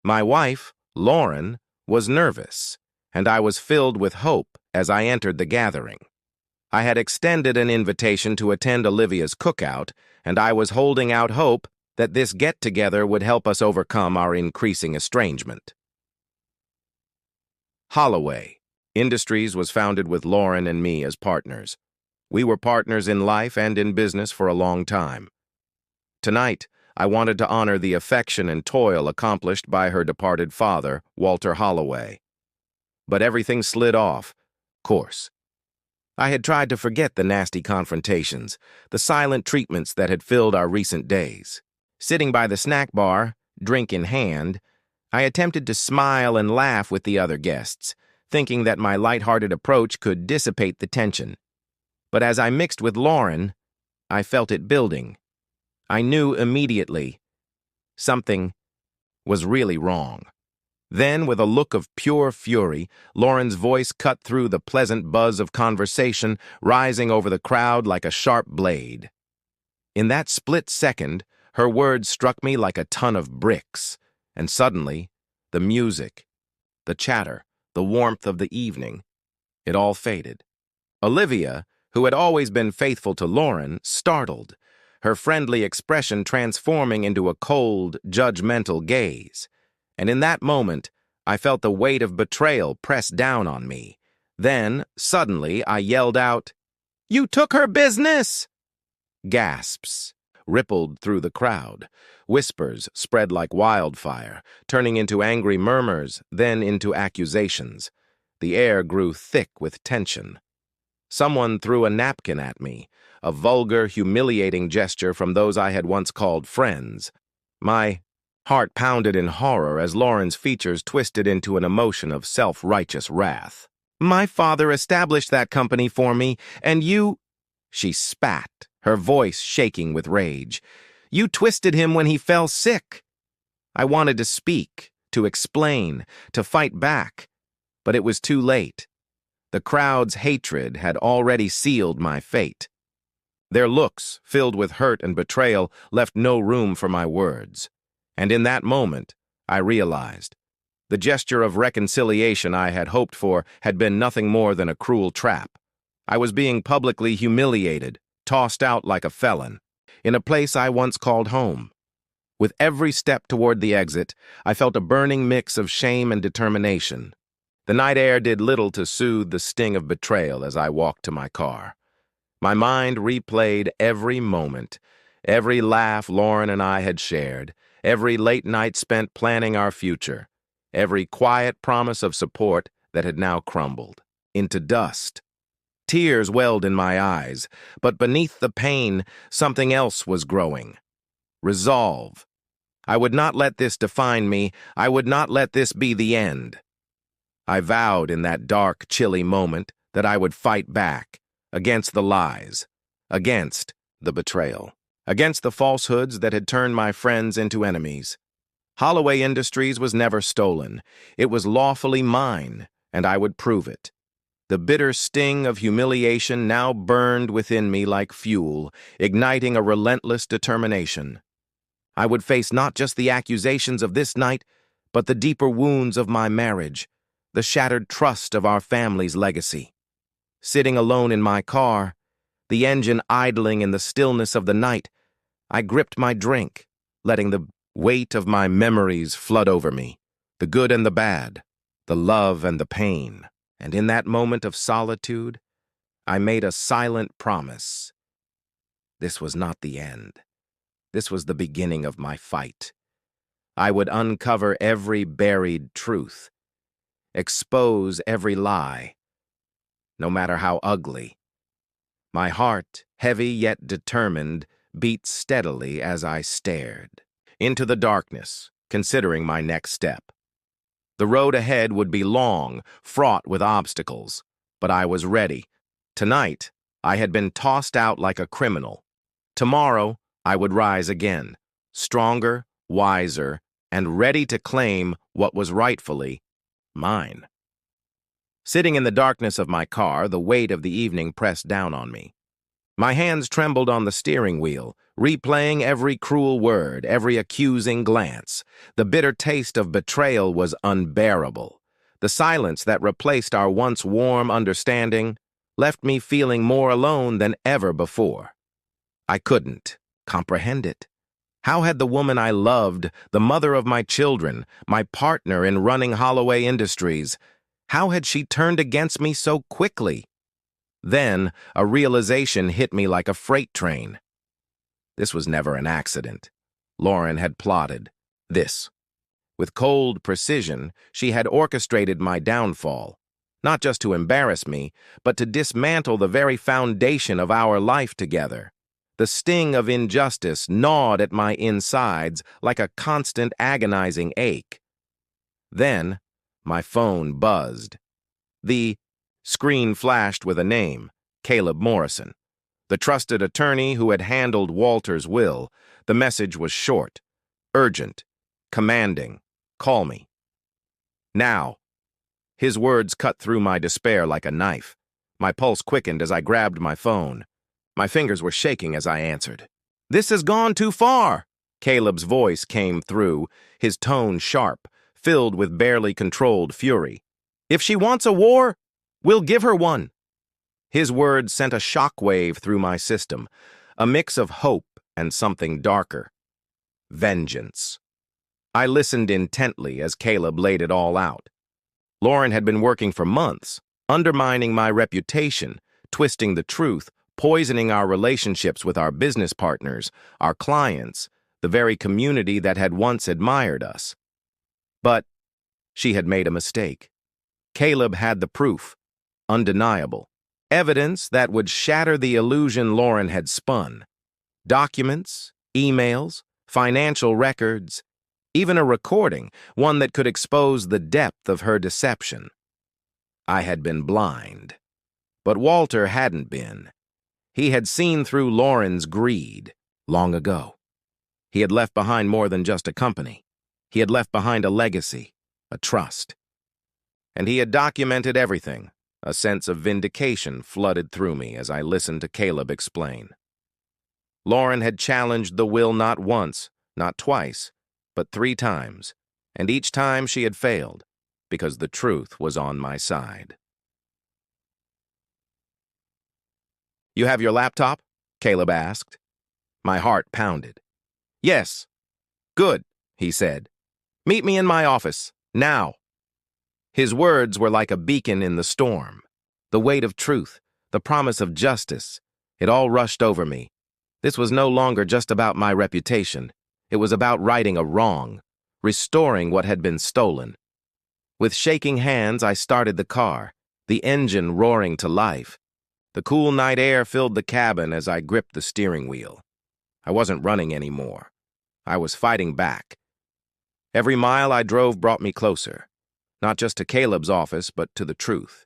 My wife, Lauren, was nervous, and I was filled with hope as I entered the gathering. I had extended an invitation to attend Olivia's cookout, and I was holding out hope that this get-together would help us overcome our increasing estrangement. Holloway Industries was founded with Lauren and me as partners. We were partners in life and in business for a long time. Tonight, I wanted to honor the affection and toil accomplished by her departed father, Walter Holloway. But everything slid off course. I had tried to forget the nasty confrontations, the silent treatments that had filled our recent days. Sitting by the snack bar, drink in hand, I attempted to smile and laugh with the other guests, thinking that my light-hearted approach could dissipate the tension. But as I mixed with Lauren, I felt it building. I knew immediately something was really wrong. Then, with a look of pure fury, Lauren's voice cut through the pleasant buzz of conversation, rising over the crowd like a sharp blade. In that split second, her words struck me like a ton of bricks, and suddenly, the music, the chatter, the warmth of the evening, it all faded. Olivia, who had always been faithful to Lauren, startled, her friendly expression transforming into a cold, judgmental gaze. And in that moment, I felt the weight of betrayal press down on me. Then, suddenly, I yelled out, "You took her business!" Gasps rippled through the crowd. Whispers spread like wildfire, turning into angry murmurs, then into accusations. The air grew thick with tension. Someone threw a napkin at me, a vulgar, humiliating gesture from those I had once called friends. My heart pounded in horror as Lauren's features twisted into an emotion of self-righteous wrath. "My father established that company for me, and you—" She spat, her voice shaking with rage. "You twisted him when he fell sick." I wanted to speak, to explain, to fight back, but it was too late. The crowd's hatred had already sealed my fate. Their looks, filled with hurt and betrayal, left no room for my words. And in that moment, I realized the gesture of reconciliation I had hoped for had been nothing more than a cruel trap. I was being publicly humiliated, tossed out like a felon, in a place I once called home. With every step toward the exit, I felt a burning mix of shame and determination. The night air did little to soothe the sting of betrayal as I walked to my car. My mind replayed every moment, every laugh Lauren and I had shared, every late night spent planning our future, every quiet promise of support that had now crumbled into dust. Tears welled in my eyes, but beneath the pain, something else was growing. Resolve. I would not let this define me. I would not let this be the end. I vowed in that dark, chilly moment that I would fight back, against the lies, against the betrayal, against the falsehoods that had turned my friends into enemies. Holloway Industries was never stolen. It was lawfully mine, and I would prove it. The bitter sting of humiliation now burned within me like fuel, igniting a relentless determination. I would face not just the accusations of this night, but the deeper wounds of my marriage, the shattered trust of our family's legacy. Sitting alone in my car, the engine idling in the stillness of the night, I gripped my drink, letting the weight of my memories flood over me, the good and the bad, the love and the pain. And in that moment of solitude, I made a silent promise. This was not the end. This was the beginning of my fight. I would uncover every buried truth, expose every lie, no matter how ugly. My heart, heavy yet determined, beat steadily as I stared into the darkness, considering my next step. The road ahead would be long, fraught with obstacles, but I was ready. Tonight, I had been tossed out like a criminal. Tomorrow, I would rise again, stronger, wiser, and ready to claim what was rightfully mine. Sitting in the darkness of my car, the weight of the evening pressed down on me. My hands trembled on the steering wheel, replaying every cruel word, every accusing glance. The bitter taste of betrayal was unbearable. The silence that replaced our once warm understanding left me feeling more alone than ever before. I couldn't comprehend it. How had the woman I loved, the mother of my children, my partner in running Holloway Industries, how had she turned against me so quickly? Then, a realization hit me like a freight train. This was never an accident. Lauren had plotted this. With cold precision, she had orchestrated my downfall, not just to embarrass me, but to dismantle the very foundation of our life together. The sting of injustice gnawed at my insides like a constant agonizing ache. Then, my phone buzzed. The screen flashed with a name, Caleb Morrison, the trusted attorney who had handled Walter's will. The message was short, urgent, commanding. Call me. Now. His words cut through my despair like a knife. My pulse quickened as I grabbed my phone. My fingers were shaking as I answered. "This has gone too far." Caleb's voice came through, his tone sharp, filled with barely controlled fury. "If she wants a war, we'll give her one." His words sent a shockwave through my system, a mix of hope and something darker. Vengeance. I listened intently as Caleb laid it all out. Lauren had been working for months, undermining my reputation, twisting the truth, poisoning our relationships with our business partners, our clients, the very community that had once admired us. But she had made a mistake. Caleb had the proof, undeniable, evidence that would shatter the illusion Lauren had spun. Documents, emails, financial records, even a recording, one that could expose the depth of her deception. I had been blind, but Walter hadn't been. He had seen through Lauren's greed long ago. He had left behind more than just a company. He had left behind a legacy, a trust. And he had documented everything. A sense of vindication flooded through me as I listened to Caleb explain. Lauren had challenged the will not once, not twice, but 3 times, and each time she had failed, because the truth was on my side. "You have your laptop?" Caleb asked. My heart pounded. "Yes." "Good," he said. "Meet me in my office, now." His words were like a beacon in the storm. The weight of truth, the promise of justice, it all rushed over me. This was no longer just about my reputation. It was about righting a wrong, restoring what had been stolen. With shaking hands, I started the car, the engine roaring to life. The cool night air filled the cabin as I gripped the steering wheel. I wasn't running anymore. I was fighting back. Every mile I drove brought me closer, not just to Caleb's office, but to the truth.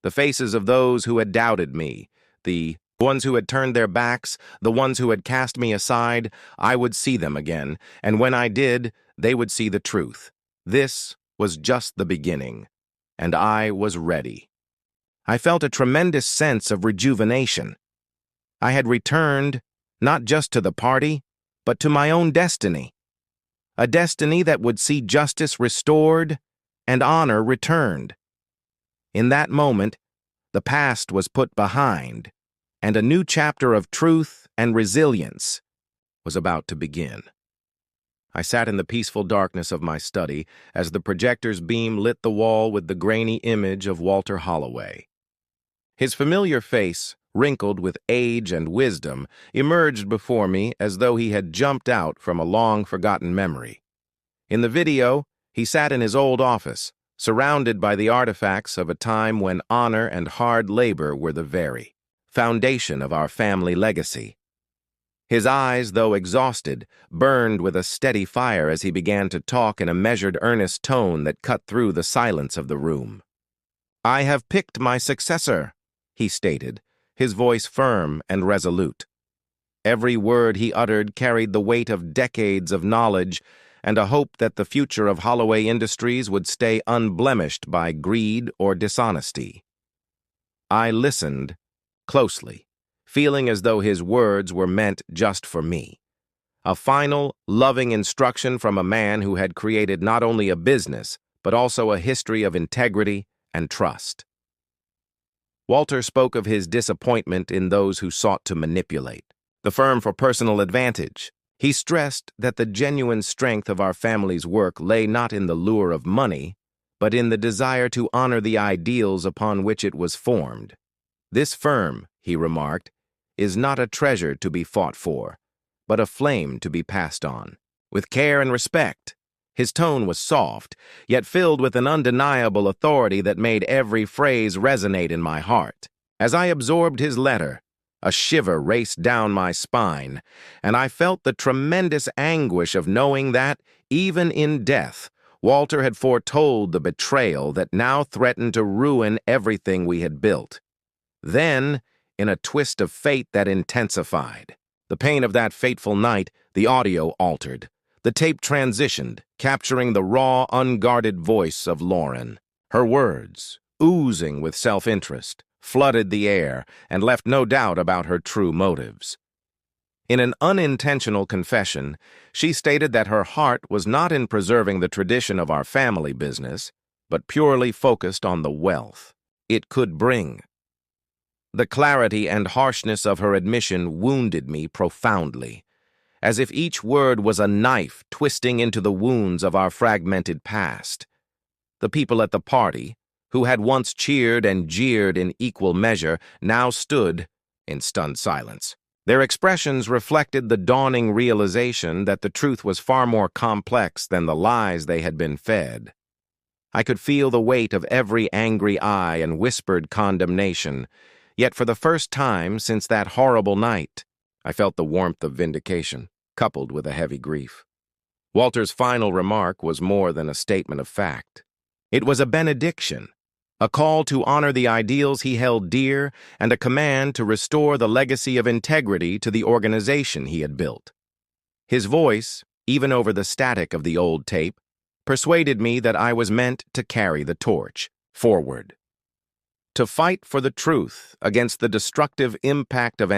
The faces of those who had doubted me, the ones who had turned their backs, the ones who had cast me aside, I would see them again, and when I did, they would see the truth. This was just the beginning, and I was ready. I felt a tremendous sense of rejuvenation. I had returned, not just to the party, but to my own destiny. A destiny that would see justice restored and honor returned. In that moment, the past was put behind, and a new chapter of truth and resilience was about to begin. I sat in the peaceful darkness of my study as the projector's beam lit the wall with the grainy image of Walter Holloway. His familiar face, wrinkled with age and wisdom, emerged before me as though he had jumped out from a long-forgotten memory. In the video, he sat in his old office, surrounded by the artifacts of a time when honor and hard labor were the very foundation of our family legacy. His eyes, though exhausted, burned with a steady fire as he began to talk in a measured, earnest tone that cut through the silence of the room. "I have picked my successor," he stated, his voice firm and resolute. Every word he uttered carried the weight of decades of knowledge and a hope that the future of Holloway Industries would stay unblemished by greed or dishonesty. I listened closely, feeling as though his words were meant just for me. A final, loving instruction from a man who had created not only a business, but also a history of integrity and trust. Walter spoke of his disappointment in those who sought to manipulate the firm for personal advantage. He stressed that the genuine strength of our family's work lay not in the lure of money, but in the desire to honor the ideals upon which it was formed. This firm, he remarked, is not a treasure to be fought for, but a flame to be passed on, with care and respect. His tone was soft, yet filled with an undeniable authority that made every phrase resonate in my heart. As I absorbed his letter, a shiver raced down my spine, and I felt the tremendous anguish of knowing that, even in death, Walter had foretold the betrayal that now threatened to ruin everything we had built. Then, in a twist of fate that intensified, the pain of that fateful night, the audio altered. The tape transitioned, capturing the raw, unguarded voice of Lauren. Her words, oozing with self-interest, flooded the air and left no doubt about her true motives. In an unintentional confession, she stated that her heart was not in preserving the tradition of our family business, but purely focused on the wealth it could bring. The clarity and harshness of her admission wounded me profoundly, as if each word was a knife twisting into the wounds of our fragmented past. The people at the party, who had once cheered and jeered in equal measure, now stood in stunned silence. Their expressions reflected the dawning realization that the truth was far more complex than the lies they had been fed. I could feel the weight of every angry eye and whispered condemnation, yet for the first time since that horrible night, I felt the warmth of vindication, coupled with a heavy grief. Walter's final remark was more than a statement of fact. It was a benediction, a call to honor the ideals he held dear, and a command to restore the legacy of integrity to the organization he had built. His voice, even over the static of the old tape, persuaded me that I was meant to carry the torch forward, to fight for the truth against the destructive impact of